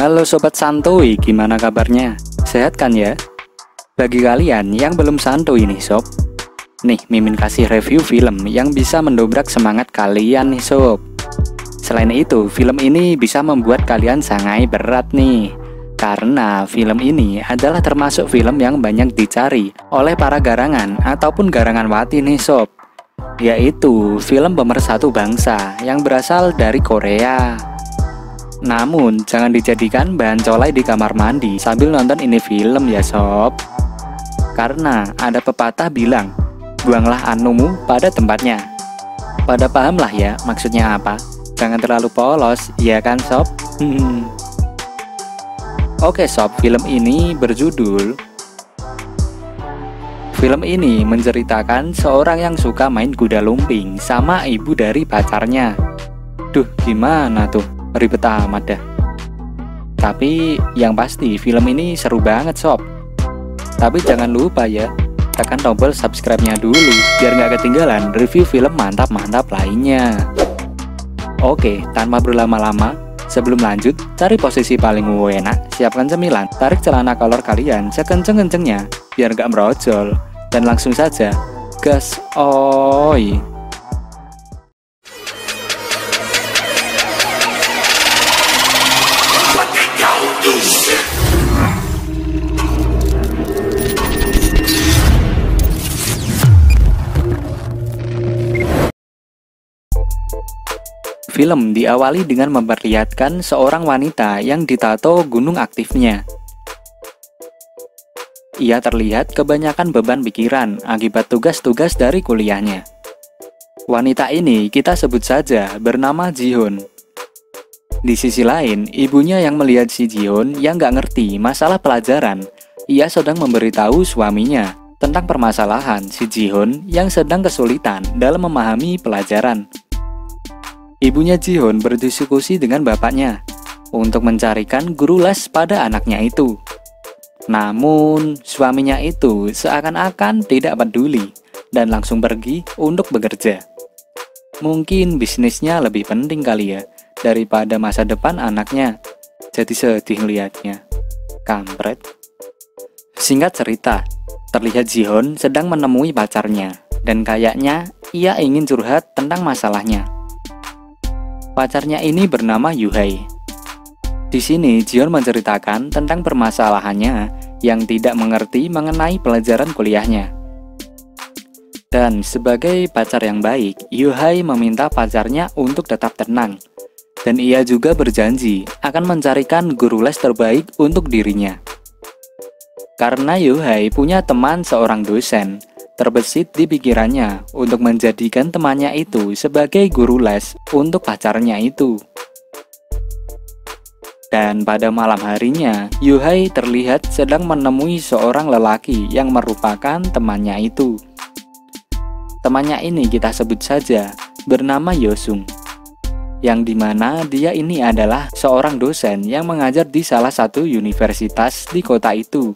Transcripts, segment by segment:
Halo Sobat Santuy, gimana kabarnya? Sehat kan ya? Bagi kalian yang belum santuy nih Sob, nih Mimin kasih review film yang bisa mendobrak semangat kalian nih Sob. Selain itu, film ini bisa membuat kalian sangai berat nih, karena film ini adalah termasuk film yang banyak dicari oleh para garangan ataupun garangan wati nih Sob, yaitu film Pemersatu Bangsa yang berasal dari Korea. Namun, jangan dijadikan bahan colai di kamar mandi sambil nonton ini film ya Sob. Karena ada pepatah bilang, buanglah anumu pada tempatnya. Pada paham lah ya maksudnya apa. Jangan terlalu polos, ya kan Sob? Oke Sob, film ini berjudul. Film ini menceritakan seorang yang suka main kuda lumping sama ibu dari pacarnya. Duh, gimana tuh? Ribet amat dah. Tapi yang pasti film ini seru banget Sob. Tapi jangan lupa ya, tekan tombol subscribe-nya dulu biar nggak ketinggalan review film mantap-mantap lainnya. Oke, tanpa berlama-lama, sebelum lanjut, cari posisi paling enak, siapkan cemilan, tarik celana kolor kalian sekenceng-kencengnya biar nggak merojol, dan langsung saja gas oi. Film diawali dengan memperlihatkan seorang wanita yang ditato gunung aktifnya. Ia terlihat kebanyakan beban pikiran akibat tugas-tugas dari kuliahnya. Wanita ini kita sebut saja bernama Jihoon. Di sisi lain, ibunya yang melihat si Jihoon yang nggak ngerti masalah pelajaran, ia sedang memberitahu suaminya tentang permasalahan si Jihoon yang sedang kesulitan dalam memahami pelajaran. Ibunya Jihoon berdiskusi dengan bapaknya untuk mencarikan guru les pada anaknya itu. Namun, suaminya itu seakan-akan tidak peduli dan langsung pergi untuk bekerja. Mungkin bisnisnya lebih penting kali ya daripada masa depan anaknya. Jadi sedih ngeliatnya. Kampret. Singkat cerita, terlihat Jihoon sedang menemui pacarnya dan kayaknya ia ingin curhat tentang masalahnya. Pacarnya ini bernama Yuhei. Di sini Jihoon menceritakan tentang permasalahannya yang tidak mengerti mengenai pelajaran kuliahnya. Dan sebagai pacar yang baik, Yuhei meminta pacarnya untuk tetap tenang. Dan ia juga berjanji akan mencarikan guru les terbaik untuk dirinya. Karena Yuhei punya teman seorang dosen, terbesit di pikirannya untuk menjadikan temannya itu sebagai guru les untuk pacarnya itu. Dan pada malam harinya, Yuhei terlihat sedang menemui seorang lelaki yang merupakan temannya itu. Temannya ini kita sebut saja bernama Yosung, yang dimana dia ini adalah seorang dosen yang mengajar di salah satu universitas di kota itu.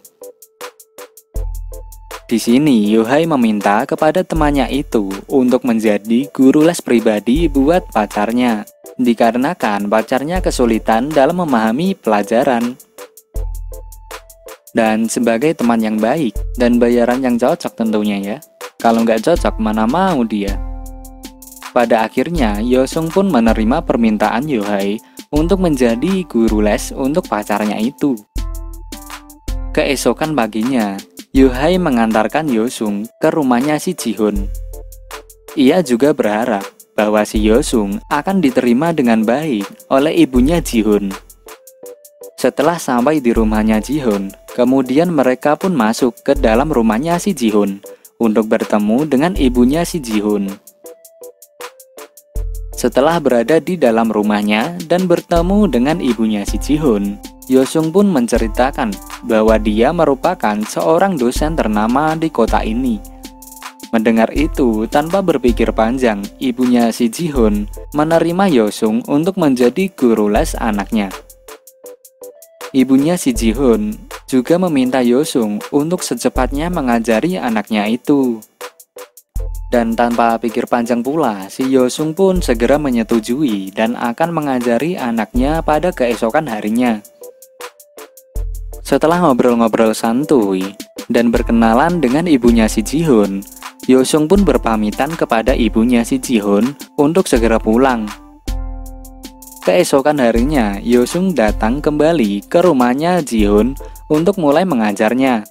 Di sini, Yuhei meminta kepada temannya itu untuk menjadi guru les pribadi buat pacarnya, dikarenakan pacarnya kesulitan dalam memahami pelajaran. Dan sebagai teman yang baik dan bayaran yang cocok tentunya ya, kalau nggak cocok mana mau dia. Pada akhirnya, Yosung pun menerima permintaan Yuhei untuk menjadi guru les untuk pacarnya itu. Keesokan paginya, Yuhei mengantarkan Yosung ke rumahnya si Jihoon. Ia juga berharap bahwa si Yosung akan diterima dengan baik oleh ibunya Jihoon. Setelah sampai di rumahnya Jihoon, kemudian mereka pun masuk ke dalam rumahnya si Jihoon untuk bertemu dengan ibunya si Jihoon. Setelah berada di dalam rumahnya dan bertemu dengan ibunya si Jihoon, Yosung pun menceritakan bahwa dia merupakan seorang dosen ternama di kota ini. Mendengar itu, tanpa berpikir panjang, ibunya si Jihoon menerima Yosung untuk menjadi guru les anaknya. Ibunya si Jihoon juga meminta Yosung untuk secepatnya mengajari anaknya itu. Dan tanpa pikir panjang pula, si Yosung pun segera menyetujui dan akan mengajari anaknya pada keesokan harinya. Setelah ngobrol-ngobrol santuy dan berkenalan dengan ibunya si Ji-hoon, Yosung pun berpamitan kepada ibunya si Ji-hoon untuk segera pulang. Keesokan harinya, Yosung datang kembali ke rumahnya Ji-hoon untuk mulai mengajarnya.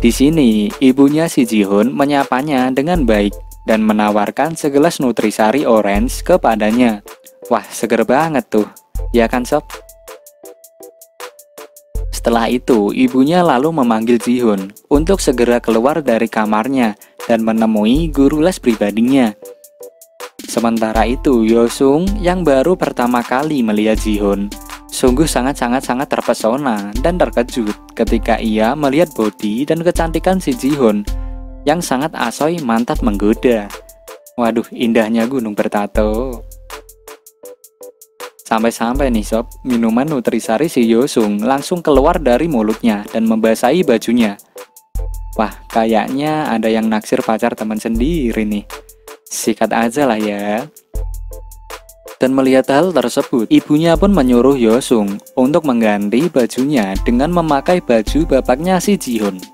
Di sini, ibunya si Ji-hoon menyapanya dengan baik dan menawarkan segelas nutrisari orange kepadanya. Wah, seger banget tuh, ya kan sob? Setelah itu, ibunya lalu memanggil Ji-hoon untuk segera keluar dari kamarnya dan menemui guru les pribadinya. Sementara itu, Yosung yang baru pertama kali melihat Ji-hoon sungguh sangat terpesona dan terkejut ketika ia melihat bodi dan kecantikan si Ji-hoon yang sangat asoy mantap menggoda. Waduh, indahnya gunung bertato. Sampai-sampai nih sob, minuman nutrisari si Yosung langsung keluar dari mulutnya dan membasahi bajunya. Wah, kayaknya ada yang naksir pacar teman sendiri nih. Sikat aja lah ya. Dan melihat hal tersebut, ibunya pun menyuruh Yosung untuk mengganti bajunya dengan memakai baju bapaknya si Ji-hoon.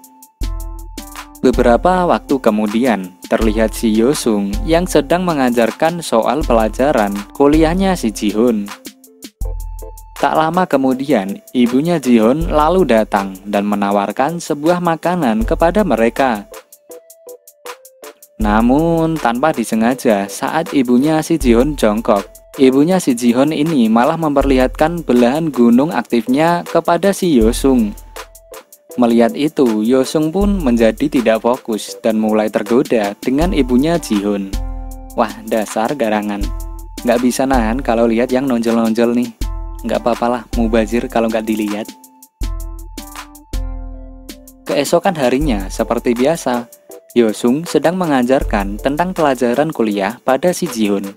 Beberapa waktu kemudian, terlihat si Yosung yang sedang mengajarkan soal pelajaran kuliahnya si Ji-hoon. Tak lama kemudian, ibunya Ji-hoon lalu datang dan menawarkan sebuah makanan kepada mereka. Namun, tanpa disengaja saat ibunya si Ji-hoon jongkok, ibunya si Ji-hoon ini malah memperlihatkan belahan gunung aktifnya kepada si Yosung. Melihat itu, Yosung pun menjadi tidak fokus dan mulai tergoda dengan ibunya Ji-hoon. Wah, dasar garangan. Nggak bisa nahan kalau lihat yang nonjol-nonjol nih. Nggak apa-apalah, mubazir kalau nggak dilihat. Keesokan harinya, seperti biasa, Yosung sedang mengajarkan tentang pelajaran kuliah pada si Ji-hoon.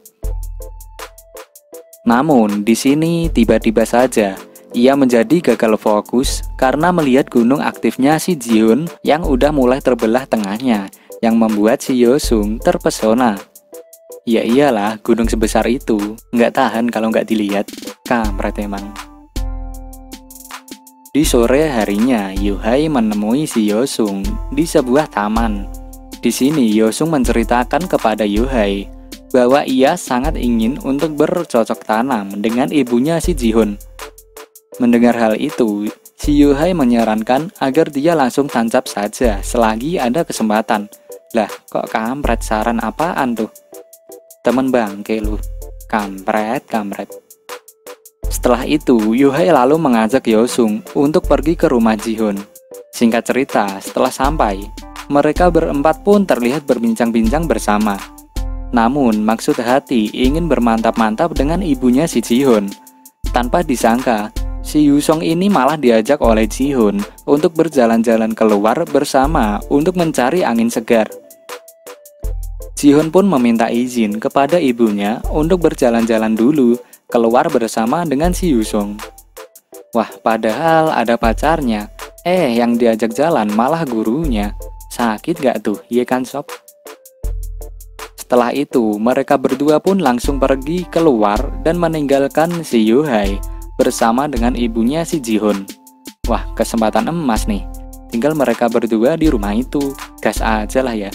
Namun, di sini tiba-tiba saja ia menjadi gagal fokus karena melihat gunung aktifnya si Ji-hoon yang udah mulai terbelah tengahnya, yang membuat si Yosung terpesona. Ya iyalah, gunung sebesar itu nggak tahan kalau nggak dilihat. Kampret emang. Di sore harinya, Yuhai menemui si Yosung di sebuah taman. Di sini Yosung menceritakan kepada Yuhai bahwa ia sangat ingin untuk bercocok tanam dengan ibunya si Ji-hoon. Mendengar hal itu, si Yuhai menyarankan agar dia langsung tancap saja selagi ada kesempatan. Lah, kok kampret, saran apaan tuh? Temen bangke lu, kampret. Setelah itu, Yuhai lalu mengajak Yosung untuk pergi ke rumah Ji-hoon. Singkat cerita, setelah sampai, mereka berempat pun terlihat berbincang-bincang bersama. Namun, maksud hati ingin bermantap-mantap dengan ibunya si Ji-hoon. Tanpa disangka, si Yusong ini malah diajak oleh Ji-hoon untuk berjalan-jalan keluar bersama untuk mencari angin segar. Ji-hoon pun meminta izin kepada ibunya untuk berjalan-jalan dulu keluar bersama dengan si Yusong. Wah, padahal ada pacarnya. Yang diajak jalan malah gurunya. Sakit gak tuh, iya kan sob? Setelah itu, mereka berdua pun langsung pergi keluar dan meninggalkan si Yuhai bersama dengan ibunya si Ji-hoon. Wah, kesempatan emas nih. Tinggal mereka berdua di rumah itu. Gas aja lah ya.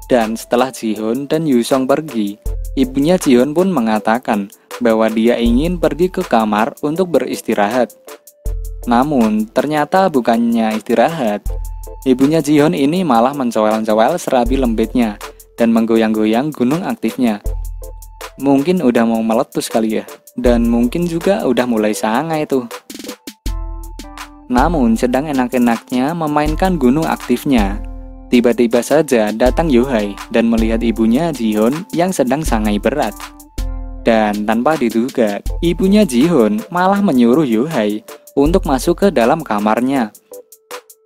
Dan setelah Ji-hoon dan Yusong pergi, ibunya Ji-hoon pun mengatakan bahwa dia ingin pergi ke kamar untuk beristirahat. Namun, ternyata bukannya istirahat. Ibunya Ji-hoon ini malah mencowel-cowel serabi lembitnya dan menggoyang-goyang gunung aktifnya. Mungkin udah mau meletus kali ya, dan mungkin juga udah mulai sangai tuh. Namun, sedang enak-enaknya memainkan gunung aktifnya, tiba-tiba saja datang Yuhai dan melihat ibunya Ji-hoon yang sedang sangai berat. Dan tanpa diduga, ibunya Ji-hoon malah menyuruh Yuhai untuk masuk ke dalam kamarnya.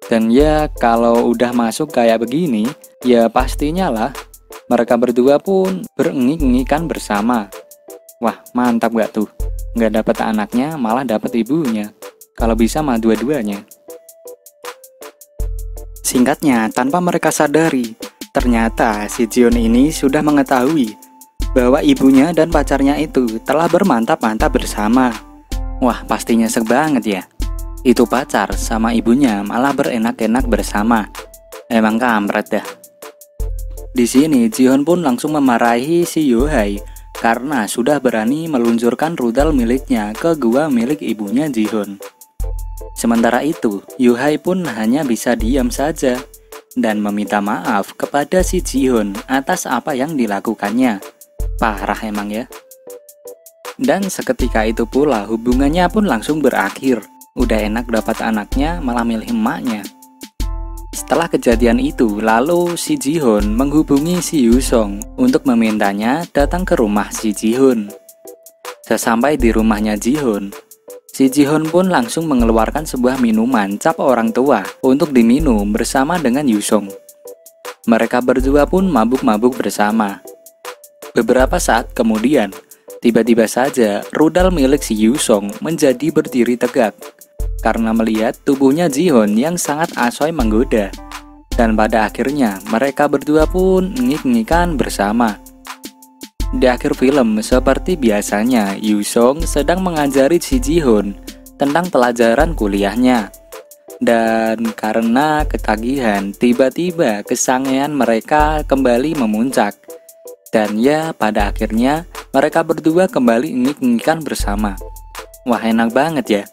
Dan ya, kalau udah masuk kayak begini, ya pastinya lah, mereka berdua pun berengik-engikan bersama. Wah, mantap gak tuh? Gak dapet anaknya, malah dapet ibunya. Kalau bisa mah dua-duanya. Singkatnya, tanpa mereka sadari, ternyata si Ji-hoon ini sudah mengetahui bahwa ibunya dan pacarnya itu telah bermantap-mantap bersama. Wah, pastinya nyesek banget ya. itu pacar sama ibunya malah berenak-enak bersama. Emang kampret dah. Di sini Jihoon pun langsung memarahi si Yohei karena sudah berani meluncurkan rudal miliknya ke gua milik ibunya Jihoon. Sementara itu, Yohei pun hanya bisa diam saja dan meminta maaf kepada si Jihoon atas apa yang dilakukannya. Parah emang ya. Dan seketika itu pula hubungannya pun langsung berakhir. Udah enak dapat anaknya malah milih emaknya. Setelah kejadian itu, lalu si Jihoon menghubungi si Yusong untuk memintanya datang ke rumah si Jihoon. Sesampai di rumahnya Jihoon, si Jihoon pun langsung mengeluarkan sebuah minuman cap orang tua untuk diminum bersama dengan Yusong. Mereka berdua pun mabuk-mabuk bersama. Beberapa saat kemudian, tiba-tiba saja rudal milik si Yusong menjadi berdiri tegak karena melihat tubuhnya Jihoon yang sangat asoy menggoda. Dan pada akhirnya mereka berdua pun ngik-ngikan bersama. Di akhir film, seperti biasanya, Yusong sedang mengajari si Jihoon tentang pelajaran kuliahnya. Dan karena ketagihan, tiba-tiba kesangean mereka kembali memuncak. Dan ya, pada akhirnya mereka berdua kembali ngik-ngikan bersama. Wah, enak banget ya.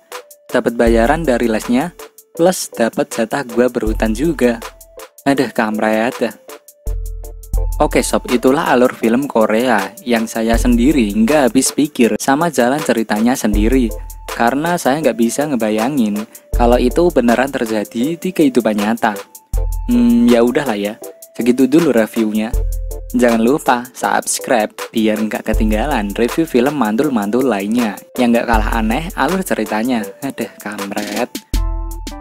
Dapat bayaran dari lesnya, plus dapat jatah gua berhutang juga. Aduh, kamret dah. Oke sob, itulah alur film Korea yang saya sendiri nggak habis pikir sama jalan ceritanya sendiri. Karena saya nggak bisa ngebayangin kalau itu beneran terjadi di kehidupan nyata. Ya udahlah ya, segitu dulu reviewnya. Jangan lupa subscribe biar nggak ketinggalan review film mantul-mantul lainnya yang nggak kalah aneh alur ceritanya. Aduh, kamret.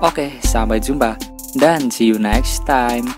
Oke, sampai jumpa dan see you next time.